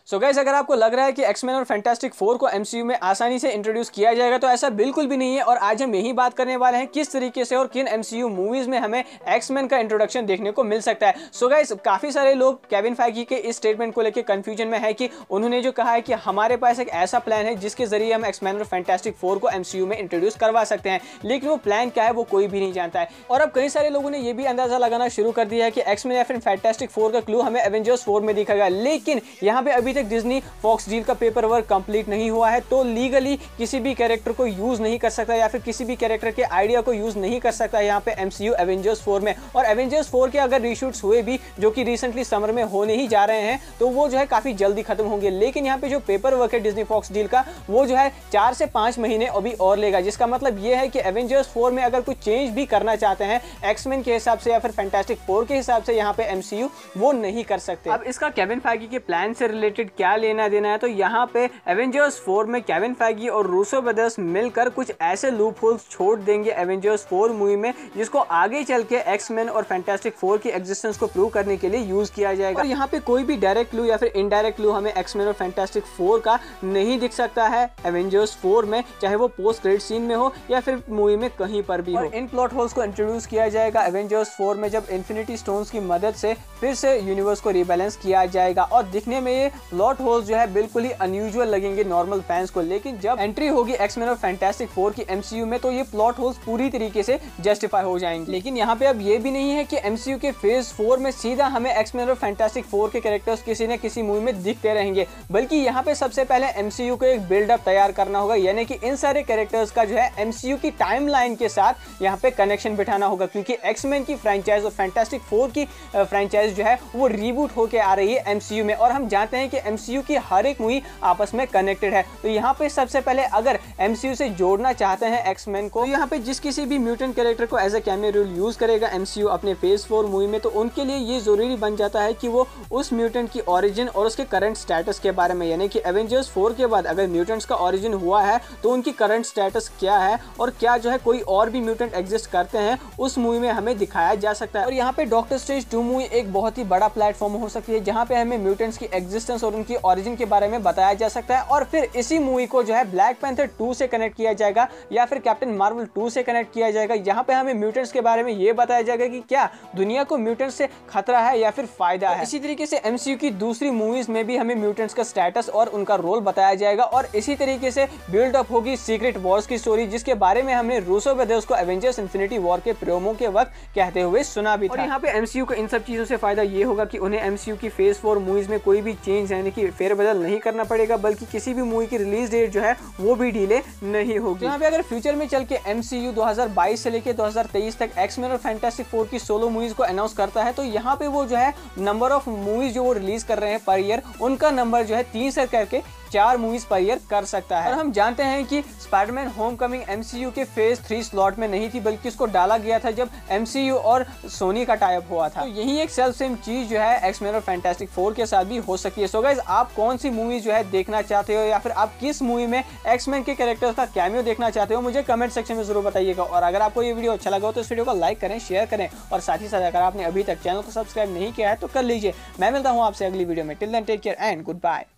So guys, अगर आपको लग रहा है कि एक्समैन और फैंटास्टिक फोर को एमसीयू में आसानी से इंट्रोड्यूस किया जाएगा तो ऐसा बिल्कुल भी नहीं है। और आज हम यही बात करने वाले हैं किस तरीके से और किन एमसीयू मूवीज में हमें एक्समैन का इंट्रोडक्शन देखने को मिल सकता है। सो गाइस, काफी सारे लोग केविन फाइगी के इस स्टेटमेंट को लेकर कंफ्यूजन में है कि उन्होंने जो कहा है कि हमारे पास एक ऐसा प्लान है जिसके जरिए हम एक्समैन और फैंटास्टिक फोर को एमसीयू में इंट्रोड्यूस करवा सकते हैं, लेकिन वो प्लान क्या है वो कोई भी नहीं जानता है। और अब कई सारे लोगों ने यह भी अंदाजा लगाना शुरू कर दिया है कि एक्समैन या फिर फैंटास्टिक फोर का क्लू हमें एवेंजर्स 4 में दिखेगा, लेकिन यहाँ पे अभी तक डिज्नी फॉक्स डील का पेपर वर्क कंप्लीट नहीं हुआ है, तो लीगली किसी भी कैरेक्टर को यूज नहीं कर सकता या फिर किसी भी कैरेक्टर के आइडिया को यूज नहीं कर सकता यहाँ पे एमसीयू एवेंजर्स 4 में। और एवेंजर्स 4 के अगर रीशूट्स हुए भी, जो कि रिसेंटली समर में होने ही जा रहे हैं, तो वो जो है काफी जल्दी खत्म होंगे। लेकिन यहाँ पे जो पेपर वर्क है डिज्नी फॉक्स डील का, वो जो है 4 से 5 महीने अभी और लेगा, जिसका मतलब ये है कि एवेंजर्स 4 में अगर कुछ चेंज भी करना चाहते हैं एक्समैन के हिसाब से या फिर फैंटास्टिक 4 के हिसाब से यहाँ पे एमसीयू वो नहीं कर सकते। अब इसका केविन फाइगी के प्लान से रिलेटेड क्या लेना देना है, तो यहाँ पे एवेंजर्स 4 में केविन फाइगी और रूसो ब्रदर्स मिलकर कुछ ऐसे लूप होल्स छोड़ देंगे एवेंजर्स 4 मूवी में, जिसको आगे चल के एक्समैन और फैंटास्टिक 4 की एग्जिस्टेंस को प्रूव करने के लिए यूज किया जाएगा। और यहाँ पे कोई भी डायरेक्ट क्लू या फिर इनडायरेक्ट क्लू हमें एक्समैन और फैंटास्टिक 4 का नहीं दिख सकता है एवेंजर्स 4 में, चाहे वो पोस्ट क्रेडिट सीन में हो या फिर मूवी में कहीं पर भी हो। इन प्लॉट होल्स को इंट्रोड्यूस किया जाएगा एवेंजर्स 4 में, जब इन्फिनिटी स्टोन्स की मदद से फिर से यूनिवर्स को रीबैलेंस किया जाएगा। और दिखने में ये प्लॉट होल्स जो है बिल्कुल ही अनयूजुअल लगेंगे नॉर्मल फैंस को, लेकिन जब एंट्री होगी एक्समैन और फैंटास्टिक 4 की एमसीयू में तो ये प्लॉट होल्स पूरी तरीके से जस्टिफाई हो जाएंगे। लेकिन यहाँ पे अब ये भी नहीं है कि एमसीयू के फेज 4 में सीधा हमें एक्समैन और फैंटास्टिक 4 के कैरेक्टर्स किसी न किसी मूवी में दिखते रहेंगे, बल्कि यहाँ पे सबसे पहले एमसीयू को एक बिल्डअप तैयार करना होगा, यानी कि इन सारे कैरेक्टर्स का जो है एमसीयू की टाइमलाइन के साथ यहाँ पे कनेक्शन बिठाना होगा, क्योंकि एक्समैन की फ्रेंचाइज और फैंटास्टिक 4 की फ्रेंचाइज जो है वो रीबूट होके आ रही है एमसीयू में, और हम जानते हैं कि एमसीयू की हर एक मूवी आपस में कनेक्टेड है। तो यहाँ पे सबसे पहले अगर एमसीयू से जोड़ना चाहते हैं एक्समैन को, तो यहाँ पे जिस किसी भी म्यूटेंट कैरेक्टर को as a cameo role use करेगा एमसीयू अपने फेज 4 मूवी में, तो उनके लिए ये जरूरी बन जाता है कि वो उस म्यूटेंट की ओरिजिन और उसके करंट स्टेटस के बारे में, यानी कि एवेंजर्स 4 के बाद अगर म्यूटेंट्स का ओरिजिन हुआ है तो उनकी करंट स्टेटस क्या है और क्या जो है कोई और भी म्यूटेंट एग्जिस्ट करते हैं उस मूवी में हमें दिखाया जा सकता है। और यहाँ पे डॉक्टर स्ट्रेंज 2 मूवी एक बहुत ही बड़ा प्लेटफॉर्म हो सकती है जहाँ पे हमें म्यूटेंट्स की एग्जिस्टेंस और उनकी ओरिजिन के बारे में बताया जा सकता है, और फिर इसी मूवी को जो है ब्लैक पैंथर 2 से कनेक्ट किया जाएगा या फिर कैप्टन मार्वल 2 से कनेक्ट किया जाएगा, यहाँ पे हमें म्यूटेंट्स के बारे में ये बताया जाएगा कि क्या दुनिया को म्यूटेंट्स से खतरा है या फिर फायदा है। इसी तरीके से एमसीयू की दूसरी मूवीज में भी हमें म्यूटेंट्स का स्टेटस और उनका रोल बताया जाएगा, और इसी तरीके से बिल्ड अप होगी सीक्रेट वॉर्स की स्टोरी, जिसके बारे में हमने रूसो ब्रदर्स को एवेंजर्स इन्फिनिटी वॉर के प्रोमो के वक्त कहते हुए सुना भी था। और यहाँ पे एमसीयू को इन सब चीजों से फायदा ये होगा कि उन्हें एमसीयू की फेज 4 मूवीज में कोई भी चेंज यानी कि फेरबदल नहीं करना पड़ेगा, बल्कि किसी भी मूवी की रिलीज डेट जो है वो भी डिले नहीं होगी। यहाँ पे अगर फ्यूचर में चल के एमसीयू 2022 से लेकर 2023 तक एक्समैन और फैंटास्टिक 4 की सोलो मूवीज को अनाउंस करता है, तो यहाँ पे वो जो है नंबर ऑफ मूवीज जो वो रिलीज कर रहे हैं पर ईयर, उनका नंबर जो है 3 से करके 4 मूवीज पर ईयर कर सकता है। और हम जानते हैं कि स्पाइडरमैन होमकमिंग एमसीयू के फेज 3 स्लॉट में नहीं थी, बल्कि इसको डाला गया था जब एमसीयू और सोनी का टाई अप हुआ था। तो यही एक सेल्फ सेम चीज जो है एक्समैन और फैंटास्टिक 4 के साथ भी हो सकती है। सो गाइस, आप कौन सी मूवी जो है देखना चाहते हो या फिर आप किस मूवी में एक्समैन के कैरेक्टर्स का कैमियो देखना चाहते हो, मुझे कमेंट सेक्शन में जरूर बताइएगा। और अगर आपको ये वीडियो अच्छा लगा हो तो इस वीडियो को लाइक करें, शेयर करें, और साथ ही साथ अगर आपने अभी तक चैनल को सब्सक्राइब नहीं किया है तो कर लीजिए। मैं मिलता हूँ आपसे अगली वीडियो में। Till then take care and good bye.